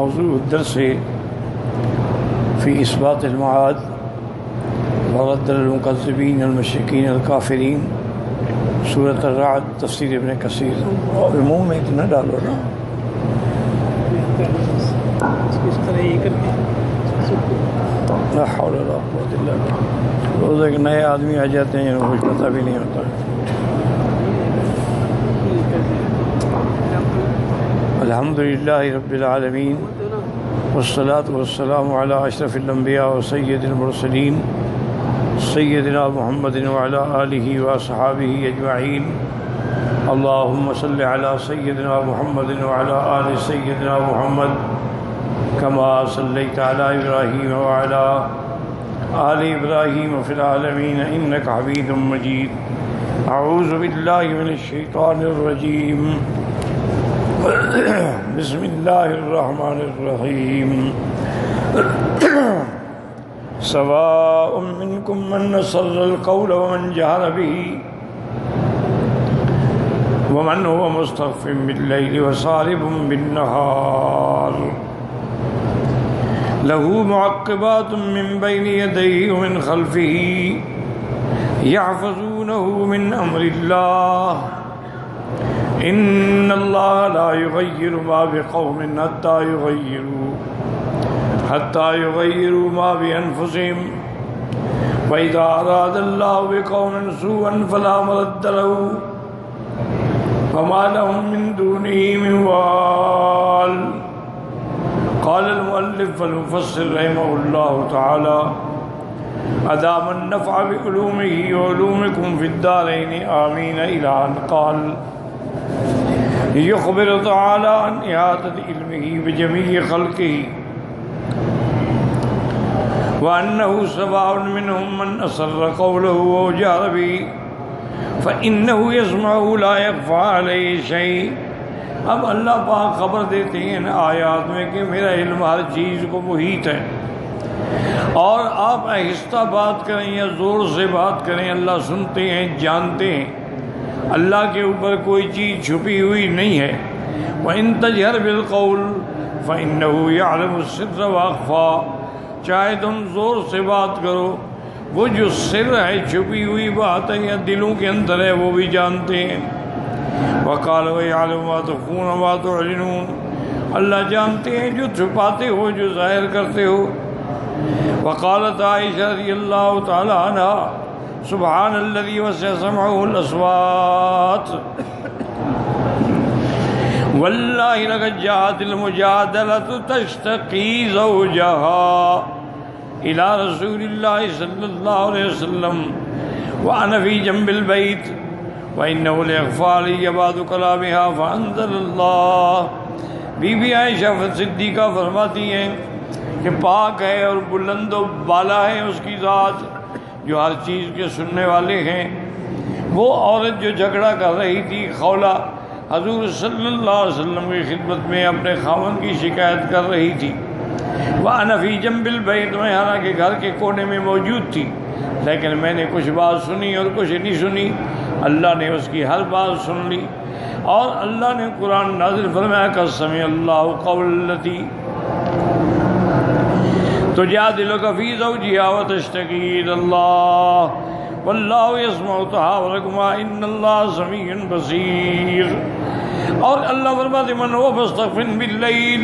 موضوع الدرس في إثبات المعاد ورد المكذبين المشركين الكافرين سورة الرعد تفسیر ابن کثیر. اور منہ میں اتنا ڈالو نا. لا حول ولا قوة الا بالله. روز ایک نئے آدمی آ جاتے ہیں جنہوں کو کچھ پتہ بھی نہیں ہوتا. الحمد للہ رب العالمین والصلاة والسلام علی اشرف الانبیاء وسید المرسلین سیدنا محمد وعلی آلہ واصحابہ اجمعین. اللہم صل علی سیدنا محمد وعلی آل سیدنا محمد کما صلیت علی ابراہیم وعلی آل ابراہیم فی العالمین انک حمید مجید. اعوذ باللہ من الشیطان الرجیم. بسم اللہ الرحمن الرحیم. سواء منکم من اسر القول ومن جہر به ومن هو مستخف باللیل وسارب بالنہار له معقبات من بين يديه ومن خلفه يحفظونه من أمر الله إن الله لا يغير ما بقوم حتى يغيروا ما بأنفسهم وإذا أراد الله بقوم سوءا فلا مرد له وما لهم من دونه من وال. قال المؤلف والمفسر رحمه الله تعالى أدام النفع بعلومه وعلومكم في الدارين آمين إلى أن قال يخبر تعالى عن إحاطة علمه بجميع خلقه وأنه سواء منهم من أسر قوله وجهر به فإنه يسمعه لا يخفى عليه شيء. اب اللہ پاک خبر دیتے ہیں ان آیات میں کہ میرا علم ہر چیز کو محیط ہے، اور آپ آہستہ بات کریں یا زور سے بات کریں اللہ سنتے ہیں، جانتے ہیں. اللہ کے اوپر کوئی چیز چھپی ہوئی نہیں ہے. وَإِن تَجْهَرْ بِالْقَوْلِ فَإِنَّهُ يَعْلَمُ السِّرَّ وَأَخْفَى. چاہے تم زور سے بات کرو، وہ جو سر ہے، چھپی ہوئی بات ہے یا دلوں کے اندر ہے، وہ بھی جانتے ہیں. وقال وَيَعْلَمُ مَا تُخْفُونَ وَمَا تُعْلِنُونَ. اللہ جانتے ہیں جو چھپاتے ہو، جو ظاہر کرتے ہو. وقالت عائشہ رضی اللہ تعالی عنہا سبحان الذی وسع سمعه الأصوات واللہ لقد جاءت المجادلة تشتقی زوجها الى رسول اللہ صلی اللہ علیہ وسلم وأنا في جنب البيت وَإِنَّهُ لِيَخْفَى عَلَيَّ بَعْضُ كَلَامِهَا فَأَنزَلَ اللَّهُ. بی بی عائشہ صدیقہ فرماتی ہیں کہ پاک ہے اور بلند و بالا ہے اس کی ذات جو ہر چیز کے سننے والے ہیں. وہ عورت جو جھگڑا کر رہی تھی، خولہ، حضور صلی اللہ علیہ وسلم کی خدمت میں اپنے خاوند کی شکایت کر رہی تھی. وَأَنَا فِي جَنْبِ الْبَيْتِ. میں حالانکہ گھر کے کونے میں موجود تھی، لیکن میں نے کچھ بات سنی اور کچھ نہیں سنی. اللہ نے اس کی ہر بات سن لی، اور اللہ نے قرآن نازل فرمایا کہ سمع اللہ قول التی تجادلک فی زوجہا وتشتکی الی اللہ واللہ یسمع تحاورکما ان اللہ سمیع بصیر. اور اللہ فرماتے من هو مستخف باللیل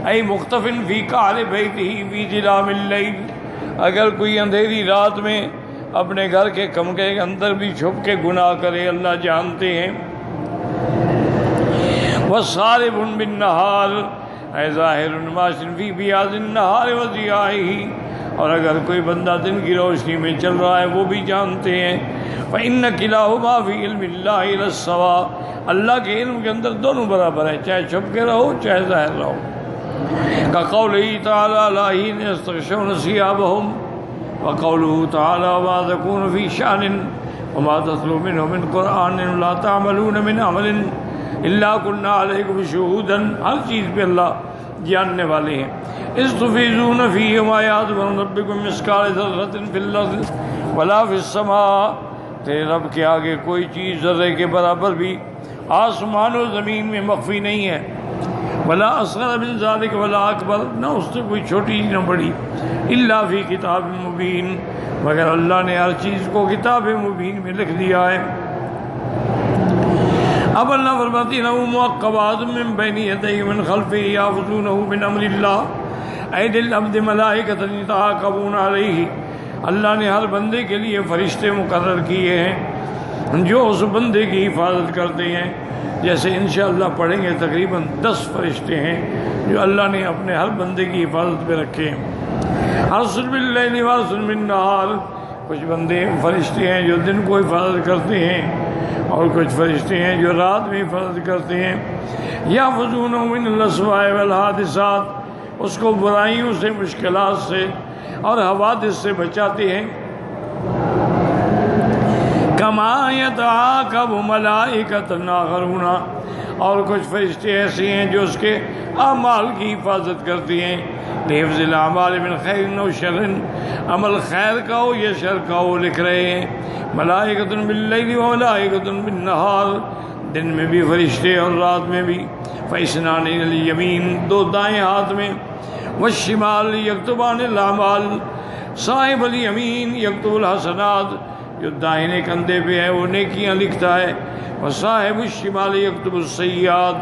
ای مختف فی قعر بیتہ فی ظلام اللیل. اگر کوئی اندھیری رات میں اپنے گھر کے کمرے کے اندر بھی چھپ کے گناہ کرے، اللہ جانتے ہیں. وَصَارِبٌ بِالنَّهَارِ اَيْ ظَاهِرٌ مَاشٍ فِي بِيَاضِ النَّهَارِ وَضِيَائِهِ. اور اگر کوئی بندہ دن کی روشنی میں چل رہا ہے، وہ بھی جانتے ہیں. فَإِنَّ كِلَاهُمَا فِي عِلْمِ اللَّهِ لَلسَّوَاء. اللہ کے علم کے اندر دونوں برابر ہیں، چاہے چھپ کے رہو چاہے ظاہر رہو. كَقَوْلِهِ تَعَالَى لَا حِينَ يَسْتَغْشَوْنَ ثِيَابَهُمْ وقوله تعالى وما تكون في شأن وما تتلو منه من قرآن ولا تعملون من عمل إلا كنا عليكم شهودا. ہر چیز پہ اللہ جاننے والے ہیں. إذ تفيضون فيه وما يعزب عن ربكم مثقال ذرة في الأرض ولا في السماء. تیرے رب کے آگے کوئی چیز ذرے کے برابر بھی آسمان و زمین میں مخفی نہیں ہے. ولا اصغر من ذلك ولا اکبر، نہ اس سے کوئی چھوٹی نہ بڑی، الا فی کتاب مبین، مگر اللہ نے ہر چیز کو کتاب مبین میں لکھ دیا ہے۔ اب اللہ فرماتی ہے معقبات من بین یدیہ من خلفہ یحفظونہ من امر اللہ اے للعبد ملائکۃ یتعاقبون علیہ، اللہ نے ہر بندے کے لیے فرشتے مقرر کیے ہیں جو اس بندے کی حفاظت کرتے ہیں۔ جیسے انشاءاللہ پڑھیں گے تقریباً 10 فرشتے ہیں جو اللہ نے اپنے ہر بندے کی حفاظت پہ رکھے ہیں۔ حرسل باللیل وحرسل بالنہار، کچھ بندے فرشتے ہیں جو دن کو حفاظت کرتے ہیں اور کچھ فرشتے ہیں جو رات میں حفاظت کرتے ہیں۔ یحفظونہ من الاسواء والحادثات، اس کو برائیوں سے، مشکلات سے اور حوادث سے بچاتے ہیں۔ کما یتعاقب ملائکۃ آخرون، اور کچھ فرشتے ایسے ہیں جو اس کے اعمال کی حفاظت کرتے ہیں۔ لحفظ الاعمال من خیر و شر، عمل خیر کا ہو یا شر کا ہو لکھ رہے ہیں۔ ملائکۃ باللیل و ملائکۃ بالنہار، دن میں بھی فرشتے اور رات میں بھی۔ فاثنان الیمین، 2 دائیں ہاتھ میں، والشمال یکتبان الاعمال، صاحب الیمین یکتب الحسنات، جو دائنے کندھے پہ ہے وہ نیکیاں لکھتا ہے، وصاحب الشمال یکتب السیئات،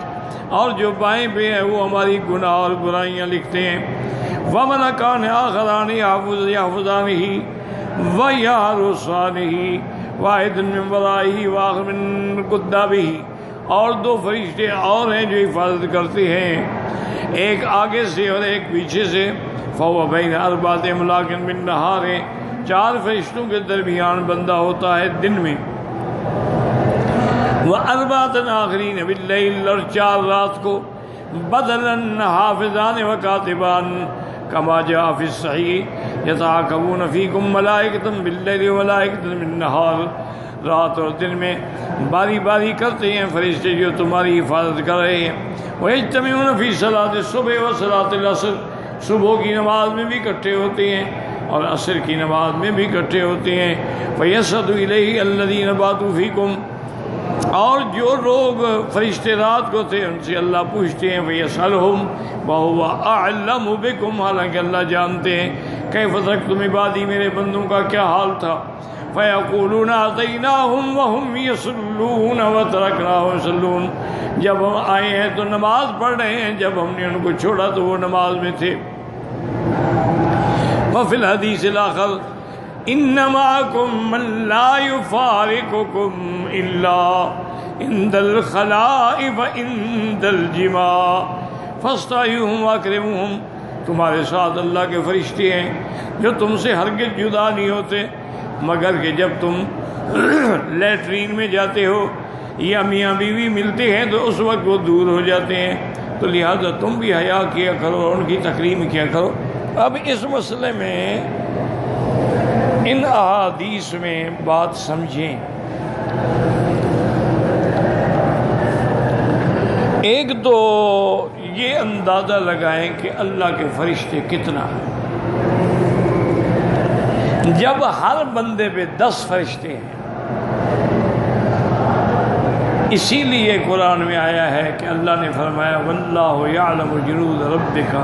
اور جو بائیں پہ ہے وہ ہماری گناہ اور برائیاں لکھتے ہیں۔ وملکان آخران یحفظانہ ویحرسانہ، واحد من ورائہ وآخر من قدامہ، اور 2 فرشتے اور ہیں جو حفاظت کرتے ہیں، ایک آگے سے اور ایک پیچھے سے۔ فهو بین اربعۃ املاک بالنہار، 4 فرشتوں کے درمیان بندہ ہوتا ہے دن میں، وَأَرْبَعَةً آخَرِينَ بِاللَّيْلِ، اور 4 رات کو۔ بدلاً حافظان وکاتبان کما جاء فی الصحیح یتعاقبون فیکم ملائکۃ باللیل وملائکۃ بالنہار، رات اور دن میں باری باری کرتے ہیں فرشتے جو تمہاری حفاظت کر رہے ہیں۔ وَيَجْتَمِعُونَ فِي صَلَاةِ الصُّبْحِ وَصَلَاةِ الْعَصْرِ، صبح کی نماز میں بھی اکٹھے ہوتے ہیں اور عصر کی نماز میں بھی اکٹھے ہوتے ہیں۔ فَيَسْعَدُ إِلَيْهِ الَّذِينَ بَاتُوا فِيكُمْ، اور جو لوگ فرشتے رات کو تھے ان سے اللہ پوچھتے ہیں، فَيَسْأَلُهُمْ وَهُوَ أَعْلَمُ بِكُمْ، حالانکہ اللہ جانتے ہیں، كَيْفَ تَرَكْتُمْ عِبَادِي، میرے بندوں کا کیا حال تھا۔ فَيَقُولُونَ أَتَيْنَاهُمْ وَهُمْ يَصُلُّونَ وَتَرَكْنَاهُمْ يُصَلُّونَ، جب ہم آئے ہیں تو نماز پڑھ رہے ہیں، جب ہم نے ان کو چھوڑا تو وہ نماز میں تھے۔ وفي الحديث الآخر إن معكم من لا يفارقكم إلا عند الخلاء وعند الجماع فاستعينوهم واكرموهم، تمہارے ساتھ اللہ کے فرشتے ہیں جو تم سے ہرگز جدا نہیں ہوتے مگر کہ جب تم لیٹرین میں جاتے ہو یا میاں بیوی ملتے ہیں تو اس وقت وہ دور ہو جاتے ہیں، تو لہذا تم بھی حیا کیا کرو اور ان کی تکریم کیا کرو۔ اب اس مسئلے میں ان احادیث میں بات سمجھیں۔ ایک تو یہ اندازہ لگائیں کہ اللہ کے فرشتے کتنا ہیں۔ جب ہر بندے پہ 10 فرشتے ہیں، اسی لیے قرآن میں آیا ہے کہ اللہ نے فرمایا واللہ یعلم جنود ربک،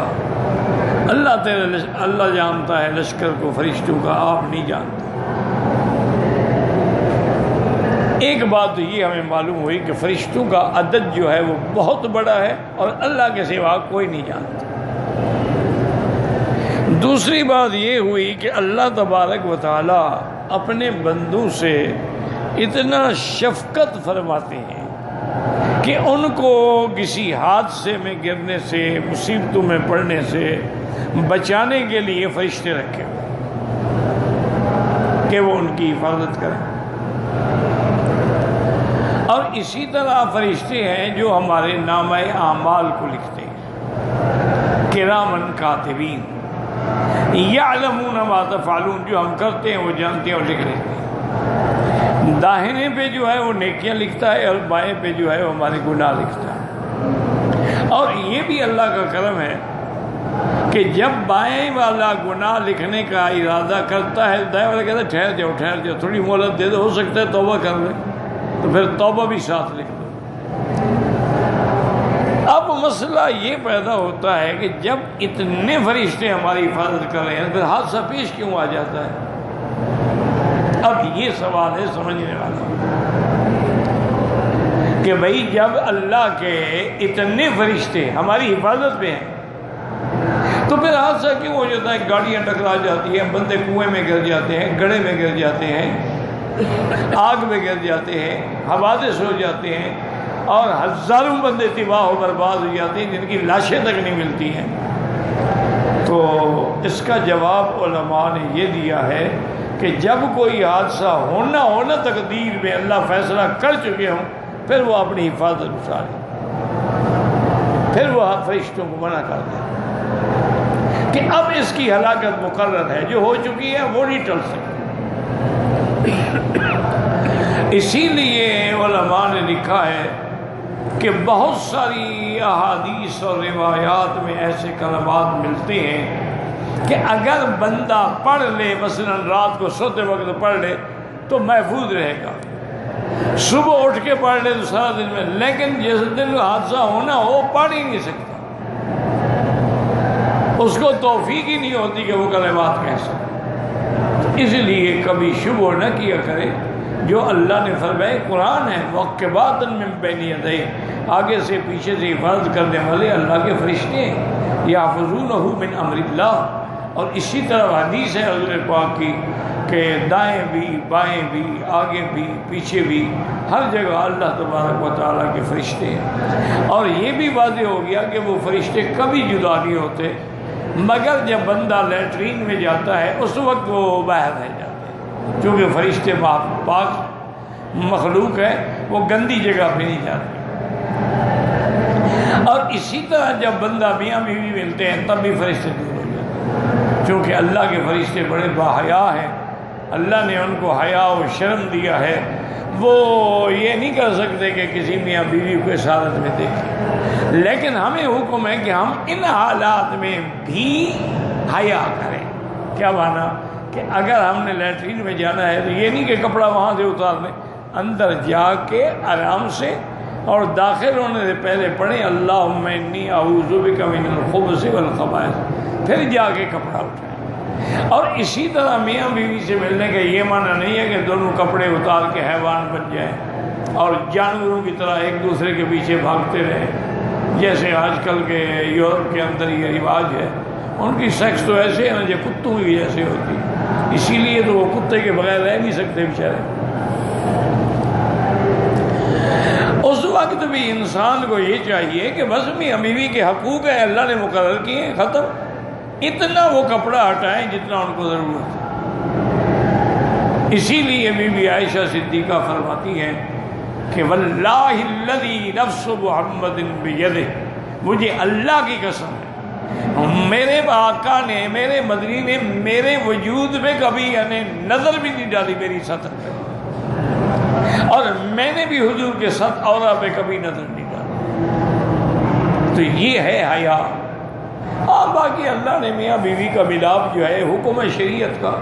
اللہ جانتا ہے لشکر کو فرشتوں کا، آپ نہیں جانتے۔ ایک بات تو یہ ہمیں معلوم ہوئی کہ فرشتوں کا عدد جو ہے وہ بہت بڑا ہے اور اللہ کے سوا کوئی نہیں جانتا۔ دوسری بات یہ ہوئی کہ اللہ تبارک و تعالی اپنے بندوں سے اتنا شفقت فرماتے ہیں کہ ان کو کسی حادثے میں گرنے سے، مصیبتوں میں پڑنے سے بچانے کے لیے فرشتے رکھے کہ وہ ان کی حفاظت کریں۔ اور اسی طرح فرشتے ہیں جو ہمارے نامہ اعمال کو لکھتے ہیں، کرامن کاتبین یعلمون ما تفعلون، جو ہم کرتے ہیں وہ جانتے ہیں اور لکھ رہے ہیں۔ داہنے پہ جو ہے وہ نیکیاں لکھتا ہے اور بائیں پہ جو ہے وہ ہمارے گناہ لکھتا ہے۔ اور یہ بھی اللہ کا کرم ہے کہ جب بائیں والا گناہ لکھنے کا ارادہ کرتا ہے، دائیں والا کہتا ہے ٹھہر جاؤ تھوڑی مہلت دے دو، ہو سکتا ہے توبہ کر لیں، تو پھر توبہ بھی ساتھ لکھ دو۔ اب مسئلہ یہ پیدا ہوتا ہے کہ جب اتنے فرشتے ہماری حفاظت کر رہے ہیں پھر حادثہ پیش کیوں آ جاتا ہے؟ اب یہ سوال ہے سمجھنے والا کہ بھئی جب اللہ کے اتنے فرشتے ہماری حفاظت پہ ہیں تو پھر حادثہ کیوں ہو جاتا ہے؟ گاڑیاں ٹکرا جاتی ہیں، بندے کنویں میں گر جاتے ہیں، گڑھے میں گر جاتے ہیں، آگ میں گر جاتے ہیں، حوادث ہو جاتے ہیں، اور ہزاروں بندے تباہ و برباد ہو جاتے ہیں جن کی لاشیں تک نہیں ملتی ہیں۔ تو اس کا جواب علماء نے یہ دیا ہے کہ جب کوئی حادثہ ہونا تقدیر میں اللہ فیصلہ کر چکے ہوں پھر وہ اپنی حفاظت اٹھا لیں، پھر وہ فرشتوں کو منع کر دیں کہ اب اس کی ہلاکت مقرر ہے، جو ہو چکی ہے وہ نہیں ٹل سکتی۔ اسی لیے علماء نے لکھا ہے کہ بہت ساری احادیث اور روایات میں ایسے کلمات ملتے ہیں کہ اگر بندہ پڑھ لے، مثلا رات کو سوتے وقت پڑھ لے تو محفوظ رہے گا، صبح اٹھ کے پڑھ لے تو سارا دن میں، لیکن جس دن حادثہ ہونا ہو پڑھ ہی نہیں سکتا، اس کو توفیق ہی نہیں ہوتی کہ وہ کلمات کہہ سکے۔ اس لیے کبھی شبہ نہ کیا کرے، جو اللہ نے فرمایا قرآن ہے مُعَقِّبَاتٍ مِّن بَيْنِ يَدَيْهِ، آگے سے پیچھے سے حفاظت کرنے والے اللہ کے فرشتے ہیں، یحفظونہ من امر اللہ۔ اور اسی طرح حدیث ہے حضور پاک کی کہ دائیں بھی بائیں بھی آگے بھی پیچھے بھی ہر جگہ اللہ تبارک و تعالیٰ کے فرشتے ہیں۔ اور یہ بھی واضح ہو گیا کہ وہ فرشتے کبھی جدا نہیں ہوتے، مگر جب بندہ لیٹرین میں جاتا ہے اس وقت وہ باہر رہ جاتے ہیں، کیونکہ فرشتے پاک مخلوق ہے، وہ گندی جگہ پہ نہیں جاتے۔ اور اسی طرح جب بندہ میاں بیوی ملتے ہیں تب بھی فرشتے دور ہو جاتے ہیں، کیونکہ اللہ کے فرشتے بڑے باحیا ہیں، اللہ نے ان کو حیا و شرم دیا ہے، وہ یہ نہیں کر سکتے کہ کسی میاں بیوی کو اس حالت میں دیکھیں، لیکن ہمیں حکم ہے کہ ہم ان حالات میں بھی حیا کریں۔ کیا مانا؟ کہ اگر ہم نے لیٹرین میں جانا ہے تو یہ نہیں کہ کپڑا وہاں سے اتار لیں، اندر جا کے آرام سے اور داخل ہونے سے پہلے پڑھیں اللہم انی اعوذ بک من الخبث والخبائث، پھر جا کے کپڑا اٹھائیں۔ اور اسی طرح میاں بیوی سے ملنے کا یہ معنی نہیں ہے کہ دونوں کپڑے اتار کے حیوان بن جائیں اور جانوروں کی طرح ایک دوسرے کے پیچھے بھاگتے رہیں، جیسے آج کل کے یورپ کے اندر یہ رواج ہے۔ ان کی سیکس تو ایسے ہے نا جو کتوں کی جیسے ہوتی ہے، اسی لیے تو وہ کتے کے بغیر رہ نہیں سکتے بیچارے۔ اس وقت بھی انسان کو یہ چاہیے کہ بس میاں بیوی کے حقوق ہیں، اللہ نے مقرر کیے ہیں، ختم، اتنا وہ کپڑا ہٹائیں جتنا ان کو ضرورت ہے۔ اسی لیے بی بی عائشہ صدیقہ فرماتی ہیں کہ واللہ الذی نفس محمد بیدہ، مجھے اللہ کی قسم ہے میرے آقا نے، میرے مدنی نے میرے وجود میں کبھی یعنی نظر بھی نہیں ڈالی میری سطح پہ، اور میں نے بھی حضور کے ساتھ عورا پہ کبھی نظر نہیں ڈالی۔ تو یہ ہے حیا۔ ہاں باقی اللہ نے میاں بیوی کا ملاپ جو ہے حکم شریعت کا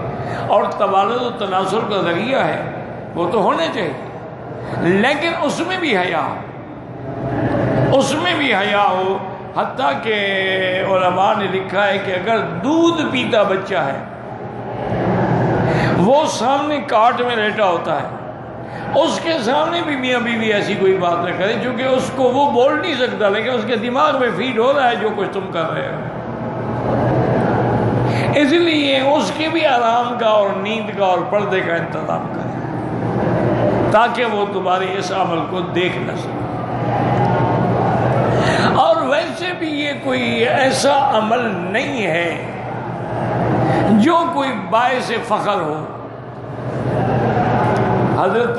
اور تبادل و تناسل کا ذریعہ ہے، وہ تو ہونے چاہیے، لیکن اس میں بھی حیا، اس میں بھی حیا ہو۔ حتیٰ کہ علماء نے لکھا ہے کہ اگر دودھ پیتا بچہ ہے، وہ سامنے کاٹ میں لیٹا ہوتا ہے، اس کے سامنے بھی میاں بیوی ایسی کوئی بات نہ کرے، چونکہ اس کو وہ بول نہیں سکتا، لیکن اس کے دماغ میں فیڈ ہو رہا ہے جو کچھ تم کر رہے ہو، اس لیے اس کے بھی آرام کا اور نیند کا اور پردے کا انتظام کرے تاکہ وہ تمہارے اس عمل کو دیکھ نہ سکے۔ اور ویسے بھی یہ کوئی ایسا عمل نہیں ہے جو کوئی باعث فخر ہو۔ حضرت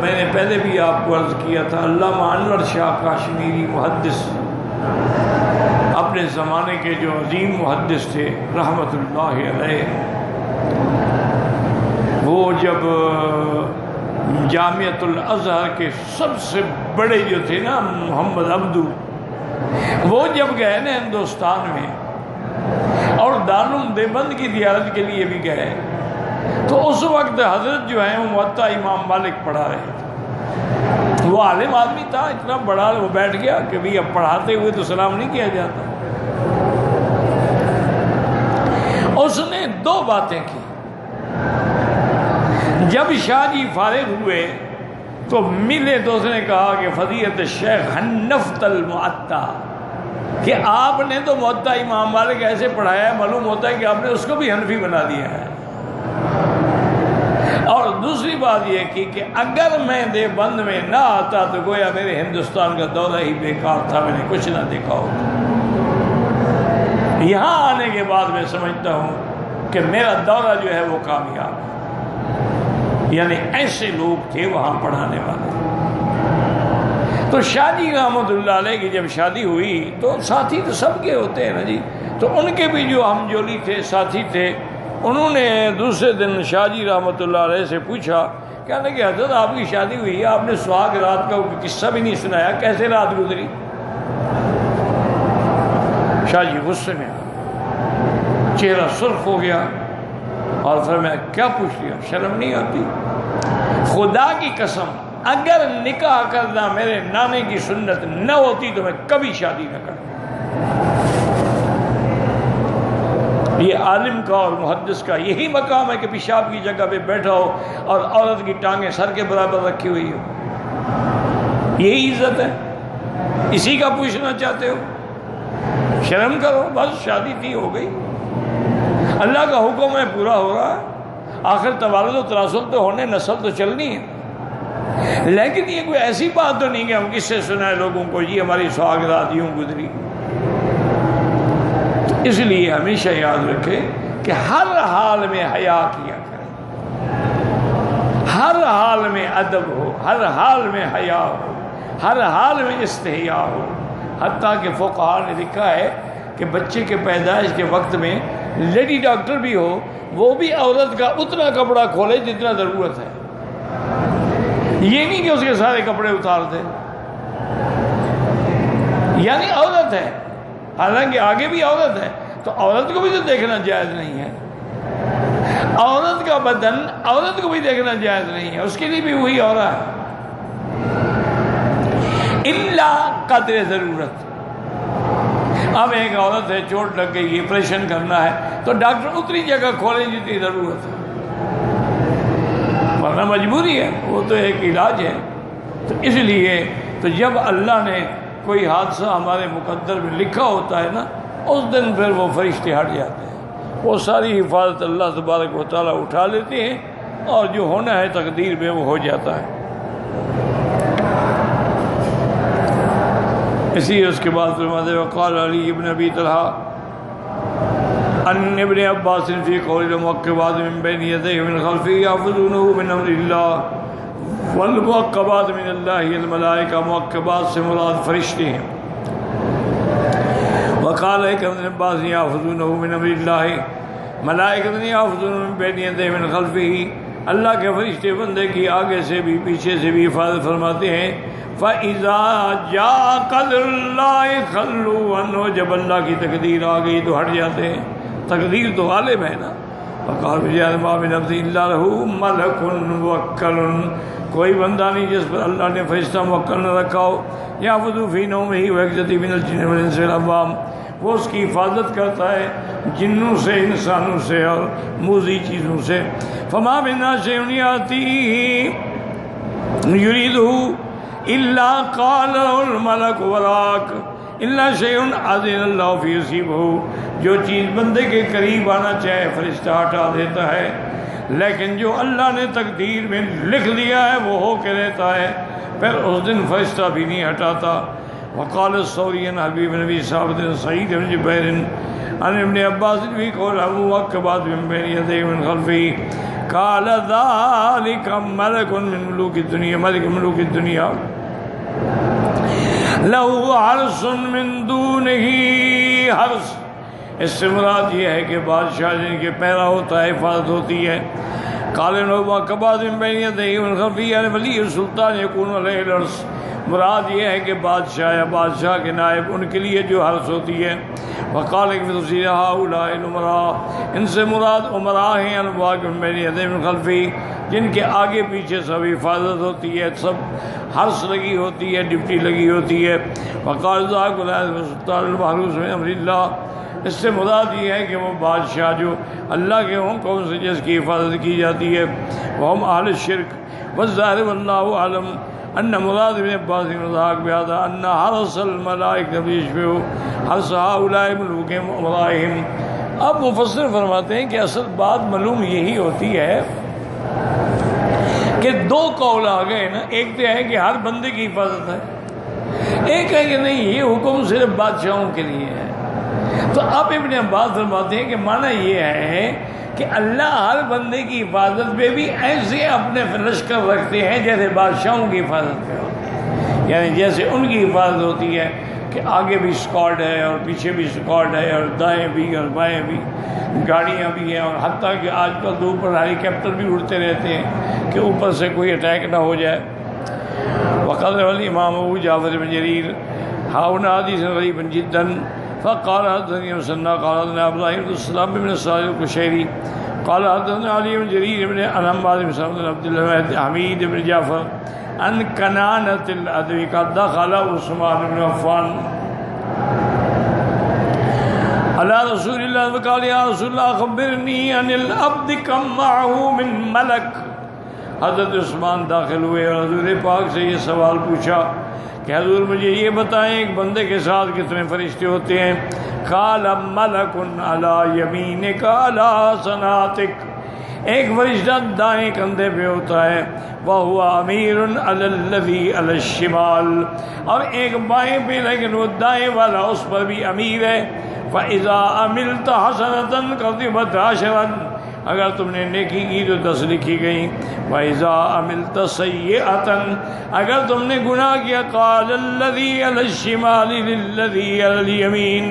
میں نے پہلے بھی آپ کو عرض کیا تھا، علامہ انور شاہ کاشمیری محدث، اپنے زمانے کے جو عظیم محدث تھے رحمت اللہ علیہ، وہ جب جامعۃ الازہر کے سب سے بڑے جو تھے نا محمد عبدو، وہ جب گئے نا ہندوستان میں اور دارالعلوم دیوبند کی زیارت کے لیے بھی گئے، تو اس وقت حضرت جو ہیں وہ موطا امام مالک پڑھا رہے تھے، وہ عالم آدمی تھا، اتنا بڑا، وہ بیٹھ گیا کہ بھی اب پڑھاتے ہوئے تو سلام نہیں کیا جاتا۔ اس نے 2 باتیں کی۔ جب شاہ جی فارغ ہوئے تو ملے تو اس نے کہا کہ فضیلت الشیخ حنفت المعطا، کہ آپ نے تو معطا امام مالک ایسے پڑھایا ہے، معلوم ہوتا ہے کہ آپ نے اس کو بھی حنفی بنا دیا ہے۔ اور دوسری بات یہ کی کہ اگر میں دیوبند میں نہ آتا تو گویا میرے ہندوستان کا دورہ ہی بیکار تھا، میں نے کچھ نہ دیکھا ہوتا۔ یہاں آنے کے بعد میں سمجھتا ہوں کہ میرا دورہ جو ہے وہ کامیاب ہے۔ یعنی ایسے لوگ تھے وہاں پڑھانے والے۔ تو شاہ جی رحمۃ اللہ علیہ کی جب شادی ہوئی تو ساتھی تو سب کے ہوتے ہیں نا جی، تو ان کے بھی جو ہم جولی تھے، ساتھی تھے، انہوں نے دوسرے دن شاہ جی رحمۃ اللہ علیہ سے پوچھا، کہنے کہ حضرت آپ کی شادی ہوئی ہے، آپ نے سہاگ رات کا قصہ بھی نہیں سنایا، کیسے رات گزری؟ شاہ جی غصے میں چہرہ سرخ ہو گیا اور فرمایا کیا پوچھ لیا، شرم نہیں آتی؟ خدا کی قسم اگر نکاح کرنا میرے نانے کی سنت نہ ہوتی تو میں کبھی شادی نہ کرتا۔ یہ عالم کا اور محدث کا یہی مقام ہے کہ پیشاب کی جگہ پہ بیٹھا ہو اور عورت کی ٹانگیں سر کے برابر رکھی ہوئی ہو، یہی عزت ہے؟ اسی کا پوچھنا چاہتے ہو؟ شرم کرو، بس شادی تھی، ہو گئی، اللہ کا حکم ہے، پورا ہو رہا ہے، آخر توالد و تناسل تو ہونے، نسل تو چلنی ہے۔ لیکن یہ کوئی ایسی بات تو نہیں کہ ہم کس سے سنائے لوگوں کو جی ہماری سہاگ رات یوں گزری۔ تو اس لیے ہمیشہ یاد رکھے کہ ہر حال میں حیا کیا کریں، ہر حال میں ادب ہو، ہر حال میں حیا ہو، ہر حال میں استحیاء ہو۔ حتیٰ کہ فقہاء نے لکھا ہے کہ بچے کے پیدائش کے وقت میں لیڈی ڈاکٹر بھی ہو، وہ بھی عورت کا اتنا کپڑا کھولے جتنا ضرورت ہے، یہ نہیں کہ اس کے سارے کپڑے اتار دے۔ یعنی عورت ہے، حالانکہ آگے بھی عورت ہے، تو عورت کو بھی تو دیکھنا جائز نہیں ہے، عورت کا بدن عورت کو بھی دیکھنا جائز نہیں ہے، اس کے لیے بھی وہی ہو رہا ہے، الا قدر ضرورت۔ اب ایک عورت ہے، چوٹ لگ گئی، آپریشن کرنا ہے تو ڈاکٹر اتنی جگہ کھولے جتنی ضرورت ہے، ورنہ مجبوری ہے، وہ تو ایک علاج ہے۔ تو اس لیے تو جب اللہ نے کوئی حادثہ ہمارے مقدر میں لکھا ہوتا ہے نا، اس دن پھر وہ فرشتے ہٹ جاتے ہیں، وہ ساری حفاظت اللہ تبارک و تعالیٰ اٹھا لیتے ہیں، اور جو ہونا ہے تقدیر میں وہ ہو جاتا ہے۔ اسی اس کے بعد فرماتے وقال علی ابن ابی طلحہ ان ابن عباس فی قول المعقبات من بین یدیہ من خلفہ یحفظونہ من امر اللہ، والمعقبات من اللہ الملائکہ، معقبات سے مراد فرشتے ہیں۔ وقال ابن عباس یحفظونہ من امر اللہ، ملائکۃ یحفظونہ من بین یدیہ من خلفہ، اللہ کے فرشتے بندے کی آگے سے بھی پیچھے سے بھی حفاظت فرماتے ہیں۔ فَإِذَا جَاءَ قَدْرُ اللَّهِ خَلُّوا عَنْهُ، جب اللہ کی تقدیر آ گئی تو ہٹ جاتے ہیں، تقدیر تو غالب ہے نا۔ وَقَالَ بِجَانِ مَا مِنْ عَبْدٍ إِلَّا لَهُ مَلَكٌ مُوَكَّلٌ، کوئی بندہ نہیں جس پر اللہ نے فرشتہ موکل نہ رکھا ہو، يَحْفَظُ فِي نَوْمِهِ وَيَقْظَتِهِ مِنَ الْجِنِّ وَالْإِنسِ وَالْأَوَّامِ، وہ اس کی حفاظت کرتا ہے جنوں سے، انسانوں سے اور موذی چیزوں سے۔ فَمَا مِنَّا شَيْءٌ يَأْتِيهِ يُرِيدُهُ إلا قال الملك وراك إلا شيء أذن الله فيه يصيبه، جو چیز بندے کے قریب آنا چاہے فرشتہ ہٹا دیتا ہے، لیکن جو اللہ نے تقدیر میں لکھ دیا ہے وہ ہو کے رہتا ہے، پھر اس دن فرشتہ بھی نہیں ہٹاتا۔ وقال الثوری عن حبیب بن ابی ثابت سعید بن جبیر عن ابن عباس بھی قول معقبات من بین یدیہ من خلفہ، قال ذلك ملك من ملوک الدنیا، ملک ملوک الدنیا له حرس من دونه حرس، اس سے مراد یہ ہے کہ بادشاہ جن کے پیرا ہوتا ہے، حفاظت ہوتی ہے، قال انه كباد من بين يديه ومن خلفه يعني ولی السلطان يكون عليه العرس، مراد یہ ہے کہ بادشاہ یا بادشاہ کے نائب ان کے لیے جو حرس ہوتی ہے۔ وقال کہ تفسیر هؤلاء الامراء، ان سے مراد عمراء ہیں، الواقع من بین یدیہ من خلفی، جن کے آگے پیچھے سب حفاظت ہوتی ہے، سب حرس لگی ہوتی ہے، ڈپٹی لگی ہوتی ہے۔ وقال ذاک السلطان المحروس من امر اللہ، اس سے مراد یہ ہے کہ وہ بادشاہ جو اللہ کے حکم سے جس کی حفاظت کی جاتی ہے، وہم اہل الشرک۔ والظاہر واللہ اعلم ان مراد ابن عباس رضاک بہذا ان حرس الملائکہ بیشبہ حرس ہؤلاء ملوک امرائہم۔ اب مفسر فرماتے ہیں کہ اصل بات معلوم یہی ہوتی ہے کہ دو قول آ گئے نا، ایک تو ہے کہ ہر بندے کی حفاظت ہے، ایک ہے کہ نہیں یہ حکم صرف بادشاہوں کے لیے ہے۔ تو اب ابن عباس فرماتے ہیں کہ معنی یہ ہے کہ اللہ ہر بندے کی حفاظت پہ بھی ایسے اپنے لشکر رکھتے ہیں جیسے بادشاہوں کی حفاظت پہ ہوتے ہیں، یعنی جیسے ان کی حفاظت ہوتی ہے کہ آگے بھی اسکواڈ ہے اور پیچھے بھی اسکواڈ ہے اور دائیں بھی اور بائیں بھی، گاڑیاں بھی ہیں، اور حتیٰ کہ آج کل تو اوپر ہیلی کاپٹر بھی اڑتے رہتے ہیں کہ اوپر سے کوئی اٹیک نہ ہو جائے۔ وقال الامام ابو جعفر بن جریر ہاؤنا حدیث غریب جدا فقال حدثني مسنى قال حدثنا ابراهيم بن السلام بن سعيد القشيري قال حدثنا علي بن جرير بن انبار بن سعد بن عبد الله حميد بن جعفر عن كنانة الأدوي قد دخل عثمان بن عفان على رسول الله فقال يا رسول الله خبرني عن العبد كم معه من ملك۔ حضرت عثمان داخل ہوئے اور حضور پاک سے یہ سوال پوچھا کہ حضور مجھے یہ بتائیں ایک بندے کے ساتھ کتنے فرشتے ہوتے ہیں؟ قال ملک علی یمینک علی صنعتک، ایک فرشتہ دائیں کندھے پہ ہوتا ہے، وہو امیر علی الذی علی الشمال، اور ایک بائیں پہ لیکن وہ دائیں والا اس پر بھی امیر ہے۔ فَإِذَا عَمِلْتَ حَسَنَةً كَتِبَتْ عَشْرًا، اگر تم نے نیکی کی تو 10 لکھی گئیں۔ وَإِذَا عَمِلْتَ سَيِّئَةً، اگر تم نے گناہ کیا قَالَ الَّذِي عَلَى الشِّمَالِ لِلَّذِي عَلَى الْيَمِينِ،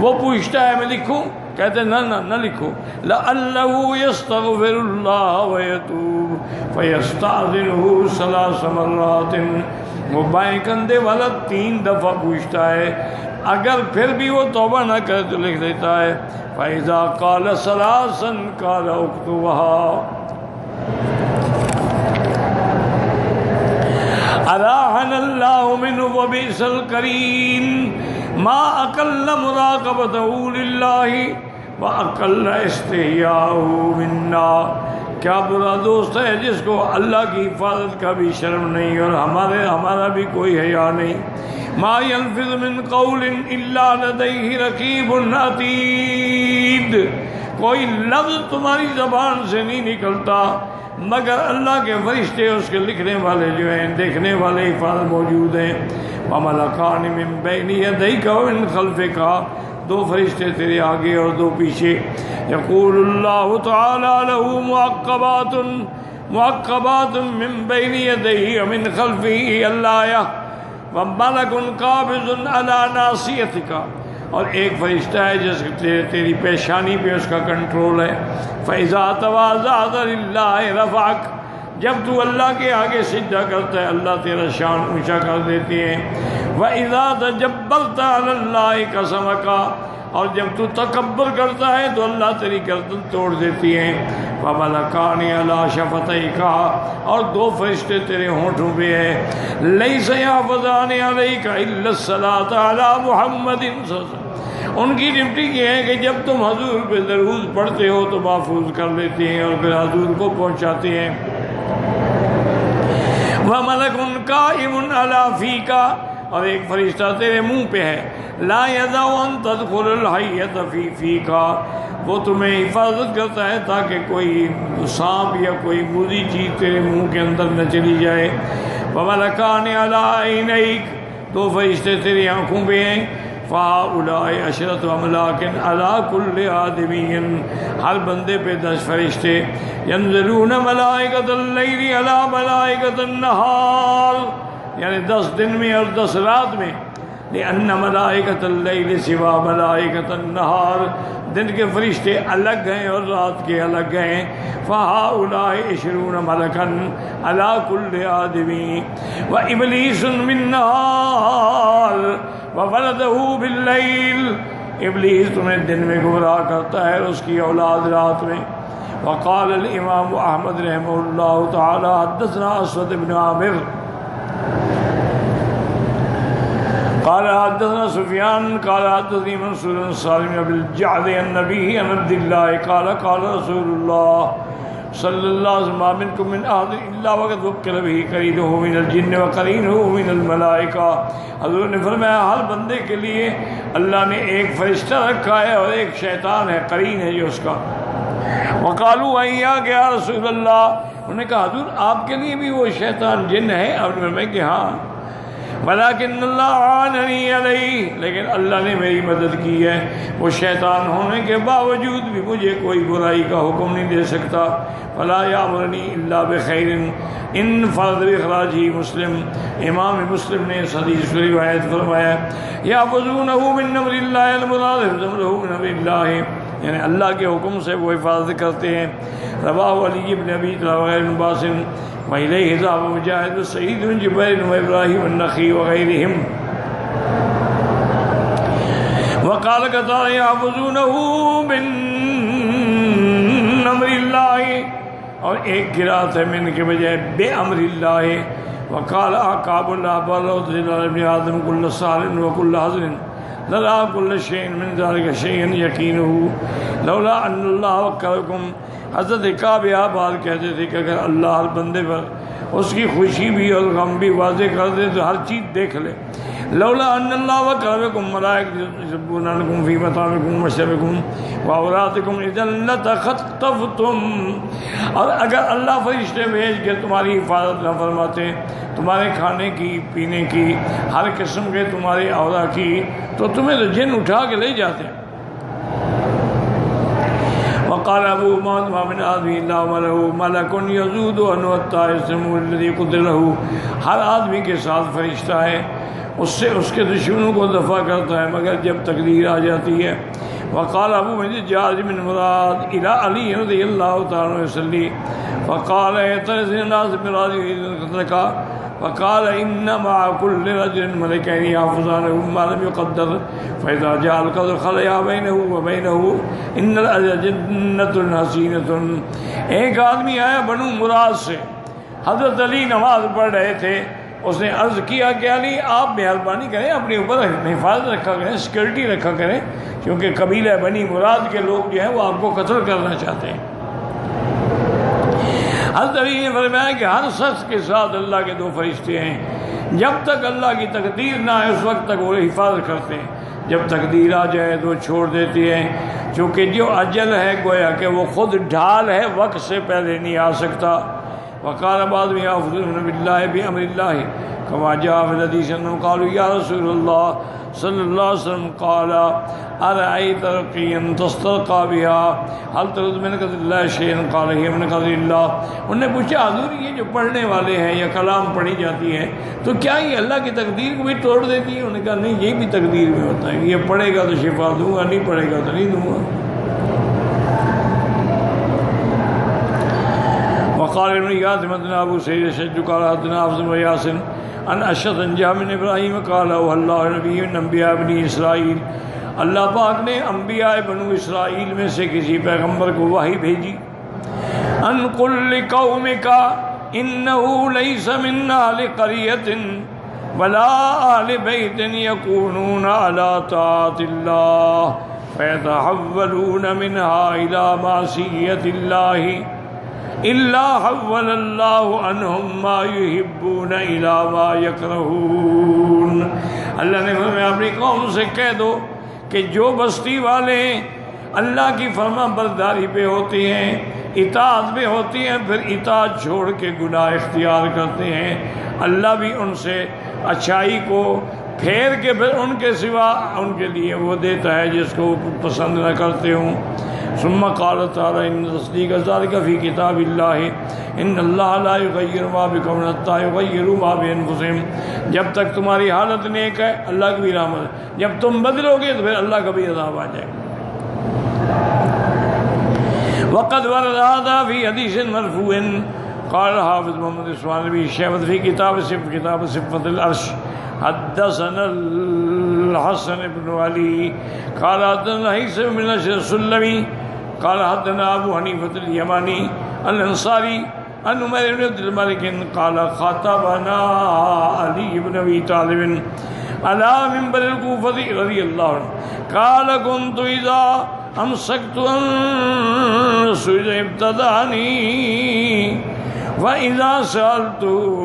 وہ پوچھتا ہے میں لکھوں؟ کہتے ہیں نہ لکھو۔ لَعَلَّهُ يَسْتَغْفِرُ اللَّهَ وَيَتُوبُ فَيَسْتَأْذِنُهُ 3 مرات، وہ بائیں کندھے والا 3 دفعہ پوچھتا ہے، اگر پھر بھی وہ توبہ نہ کرے تو لکھ دیتا ہے۔ فَإِذَا قَالَ ثَلَاثًا قَالَ اُكْتُبْهَا أَرَاحَنَا اللَّهُ مِنْهُ وَبِئْسَ الْقَرِينُ مَا أَقَلَّ مُرَاقَبَتَهُ لِلَّهِ وَأَقَلَّ اسْتِحْيَاءَهُ مِنَّا، کیا برا دوست ہے جس کو اللہ کی حفاظت کا بھی شرم نہیں اور ہمارا بھی کوئی حیا نہیں۔ ما يلفظ من قول الا لديه رقیب عتید، کوئی لفظ تمہاری زبان سے نہیں نکلتا مگر اللہ کے فرشتے اس کے لکھنے والے جو ہیں، دیکھنے والے حفاظت موجود ہیں۔ وَمَلَكَانِ مِن بَيْنِ يَدَيْكَ وَمِن خَلْفِكَ، 2 فرشتے تیرے آگے اور 2 پیچھے۔ یقول اللہ تعالی له معقبات من بین یدیہ ومن خلفہ الآیہ وَمَلَكٌ قَابِضٌ عَلَى نَاصِیَتِكَ، اور ایک فرشتہ ہے جس تیری پیشانی پہ اس کا کنٹرول ہے۔ فَإِذَا تَوَاضَعْتَ لِلَّهِ رَفَعَكَ، جب تو اللہ کے آگے سجدہ کرتا ہے اللہ تیرا شان اونچا کر دیتے ہیں۔ وَإِذَا تَجَبَّرْتَ عَلَى اللَّهِ قَسَمَكَ، اور جب تو تکبر کرتا ہے تو اللہ تیری گردن توڑ دیتی ہیں۔ وَمَلَكَانِ عَلَى شَفَتَيْكَ، اور 2 فرشتے تیرے ہونٹوں پہ ہیں۔ لَيْسَ يَحْفَظَانِ عَلَيْكَ إِلَّا الصَّلَاةَ عَلَى مُحَمَّدٍ صلی اللہ علیہ وسلم، ان کی ڈیوٹی یہ ہے کہ جب تم حضور پہ درود پڑھتے ہو تو محفوظ کر لیتے ہیں اور پھر حضور کو پہنچاتے ہیں۔ وَمَلَكٌ قَائِمٌ عَلَى فِيكَ، اور ایک فرشتہ تیرے منہ پہ ہے۔ لا يَدَعُ أَن تَدْخُلَ الْحَيَّةَ فِي فِيكَ، وہ تمہیں حفاظت کرتا ہے تاکہ کوئی سانپ یا کوئی بری چیز تیرے منہ کے اندر نہ چلی جائے۔ وَمَلَكَانِ عَلَىٰ عَيْنَيْكَ، 2 فرشتے تیری آنکھوں پہ ہیں۔ فَهَؤُلَاءِ عَشْرَةُ أَمْلَاكٍ عَلَىٰ كُلِّ آدَمِيٍّ، ہر بندے پہ 10 فرشتے۔ يَنزِلُونَ مَلَائِكَةَ اللَّيْلِ عَلَىٰ مَلَائِكَةِ النَّهَارِ، یعنی 10 دن میں اور 10 رات میں لأن ملائکۃ اللیل سوا ملائکۃ النہار، دن کے فرشتے الگ ہیں اور رات کے الگ ہیں. فہؤلاء 20 ملکا علی کل آدمی وابلیس بالنہار وولدہ باللیل. ابلیس تمہیں دن میں گمراہ کرتا ہے اور اس کی اولاد رات میں. وقال الامام احمد رحمہ اللہ تعالی حدثنا اسود بن عامر قال حدثنا سفیان قال حدثني منصور بن سالم بن الجعد عن ابيه عن عبد الله قال قال رسول الله صلی اللہ علیہ وسلم ما منکم من احد الا وقد وکل به قرینہ من الجن وقرینہ من الملائکہ. حضور نے فرمایا ہر بندے کے لیے اللہ نے ایک فرشتہ رکھا ہے اور ایک شیطان ہے، قرین ہے جو اس کا. وقالوا ایاک یا رسول اللہ، انہوں نے کہا حضور آپ کے لیے بھی وہ شیطان جن ہے؟ آپ نے فرمایا کہ ہاں. ولیکن اللہ عاننی علیہ، لیکن اللہ نے میری مدد کی ہے. وہ شیطان ہونے کے باوجود بھی مجھے کوئی برائی کا حکم نہیں دے سکتا. فلا یامرنی الا بخیر ان فرض اخراجی. مسلم، امام مسلم نے اس حدیث کی روایت فرمایا یحفظونہ من امر اللہ، المراد حفظہ من امر اللہ، یعنی اللہ کے حکم سے وہ حفاظت کرتے ہیں. رواہ علی بن ابی طلحہ وغیر بن باسم وإليه ذهب مجاهد وسعيد بن جبير وإبراهيم النخعي وغيرهم. وقال قتادة يحفظونه من أمر الله، اور ایک قرأت ہے من کے بجائے بأمر الله. وقال أعقاب الأحبار رضي الله ابن آدم كل سهل وكل حزن لرأى كل شيء من ذلك شيئا يقينه لولا أن الله وكلكم. حضرت کعب آباد کہتے تھے کہ اگر اللہ ہر بندے پر اس کی خوشی بھی اور غم بھی واضح کر دے تو ہر چیز دیکھ لے. لولا ان اللہ وکرمکم ملائکۃ یسبحون لکم فی مطامکم ومشربکم وعوراتکم اذا لتخطفتم. اور اگر اللہ فرشتے بھیج کے تمہاری حفاظت نہ فرماتے، تمہارے کھانے کی پینے کی ہر قسم کے تمہارے عورا کی، تو تمہیں تو جن اٹھا کے لے جاتے. وقال ابو امامہ ما من آدمی الا وله ملک یذود عنہ حتی یسلم الذی قدر له. ہر آدمی کے ساتھ فرشتہ ہے، اس سے اس کے دشمنوں کو دفع کرتا ہے مگر جب تقدیر آ جاتی ہے. وقال ابو مجد جاز من مراد الى علی رضی اللہ تعالی عنہ وسلم فقال اعترض الناس برازی وقال ان مع كل رجل ملكين يحفظانه ما لم يقدر فاذا جاء القدر خليا بينه وبينه ان الجنة حسینة. ایک آدمی آیا بنو مراد سے، حضرت علی نماز پڑھ رہے تھے. اس نے عرض کیا کہ علی آپ مہربانی کریں اپنے اوپر حفاظت رکھا کریں، سیکورٹی رکھا کریں، کیونکہ قبیلہ بنی مراد کے لوگ جو ہیں وہ آپ کو قتل کرنا چاہتے ہیں. حضرت علی نے فرمایا کہ ہر شخص کے ساتھ اللہ کے 2 فرشتے ہیں. جب تک اللہ کی تقدیر نہ آئے اس وقت تک وہ حفاظت کرتے ہیں، جب تقدیر آ جائے تو چھوڑ دیتے ہیں. چونکہ جو اجل ہے گویا کہ وہ خود ڈھال ہے، وقت سے پہلے نہیں آ سکتا. وقال بعض من يحفظون بالله بأمر الله كما جاء في الحديث انهم قالوا يا رسول الله صلی اللہ علیہ وسلم قال ارأيت رقيا تسترقى بها هل ترد من قدر الله شيئا قال هي من قدر الله. انہوں نے پوچھا حضور یہ جو پڑھنے والے ہیں یا کلام پڑھی جاتی ہے تو کیا یہ اللہ کی تقدیر کو بھی توڑ دیتی ہے؟ انہوں نے کہا نہیں، یہ بھی تقدیر میں ہوتا ہے، یہ پڑھے گا تو شفا دوں گا، نہیں پڑھے گا تو نہیں دوں گا. وقال ابن یاسم حدثنا ابو سعید الشج قال حدثنا حفص بن یاسر عن اشعث عن جابر بن ابراہیم قال اللہ نبی من انبیاء بنی اسرائیل. اللہ پاک نے انبیاء بنو اسرائیل میں سے کسی پیغمبر کو وحی بھیجی. ان قل لقومک انه ليس من اهل قرية ولا اهل بيت يكونون على طاعة الله فيتحولون منها الى معصية الله الا حول اللہ عنہم ما یحبون الی ما یکرہون. اللہ نے فرمایا اپنی قوم سے کہہ دو کہ جو بستی والے اللہ کی فرما برداری پہ ہوتے ہیں، اطاعت پہ ہوتے ہیں، پھر اطاعت چھوڑ کے گناہ اختیار کرتے ہیں، اللہ بھی ان سے اچھائی کو پھیر کے پھر ان کے سوا ان کے لیے وہ دیتا ہے جس کو پسند نہ کرتے ہوں. ثم قال تعالی ان تصدیق ذلك فی کتاب اللہ ان اللہ لا یغیر ما بقوم حتی یغیروا ما بانفسہم. جب تک تمہاری حالت نیک ہے اللہ کی بھی رحمت ہے، جب تم بدلو گے تو پھر اللہ کا بھی عذاب آ جائے گا. وقد ورد هذا في حديث مرفوع قال حافظ محمد عثمان بن شیبۃ في کتاب صفة العرش حدثنا الحسن بن علي قال حدثنا هيثم بن السلمي قال حدثنا ابو حنيفة اليماني الانصاري عن عمر بن عبد الملك قال خاطبنا علي بن ابي طالب على منبر الكوفة رضي الله عنه قال كنت اذا امسكت عن رسول ابتدعني وَإِذَا سَأَلْتُ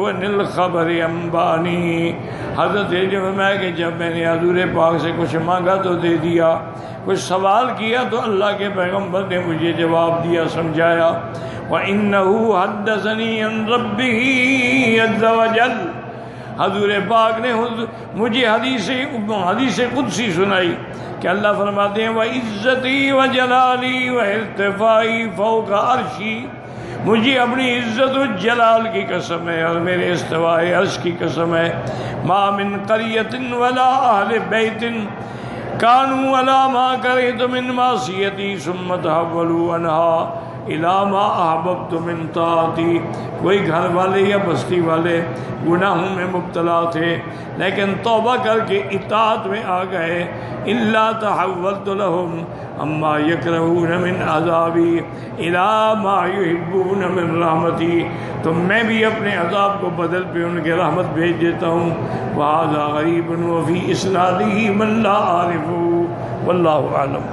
عَنِ الْخَبَرِ أَنْبَأَنِي. حضرت نے فرمایا کہ جب میں نے حضور پاک سے کچھ مانگا تو دے دیا، کچھ سوال کیا تو اللہ کے پیغمبر نے مجھے جواب دیا، سمجھایا. وَإِنَّهُ حَدَّثَنِي عَنْ رَبِّهِ عَزَّ وَجَلَّ. حضور پاک نے مجھے حدیث قدسی سنائی کہ اللہ فرماتے ہیں وَعِزَّتِي وَجَلَالِي وَارْتِفَاعِي فَوْقَ عَرْشِي. مجھے اپنی عزت و جلال کی قسم ہے اور میرے استواء عرش کی قسم ہے. ما من قریۃ ولا اہل بیت کانوا ولا ما کرہت من معصیتی ثم تحولوا عنہا الی ما احببت من طاعتی. کوئی گھر والے یا بستی والے گناہوں میں مبتلا تھے لیکن توبہ کر کے اطاعت میں آ گئے. الا تحولت لهم اما یکرہون من عذابی الی ما یحبون من رحمتی. تو میں بھی اپنے عذاب کو بدل پہ ان کے رحمت بھیج دیتا ہوں. وہذا غریب وفی اسنادہ من لا عارف واللہ اعلم.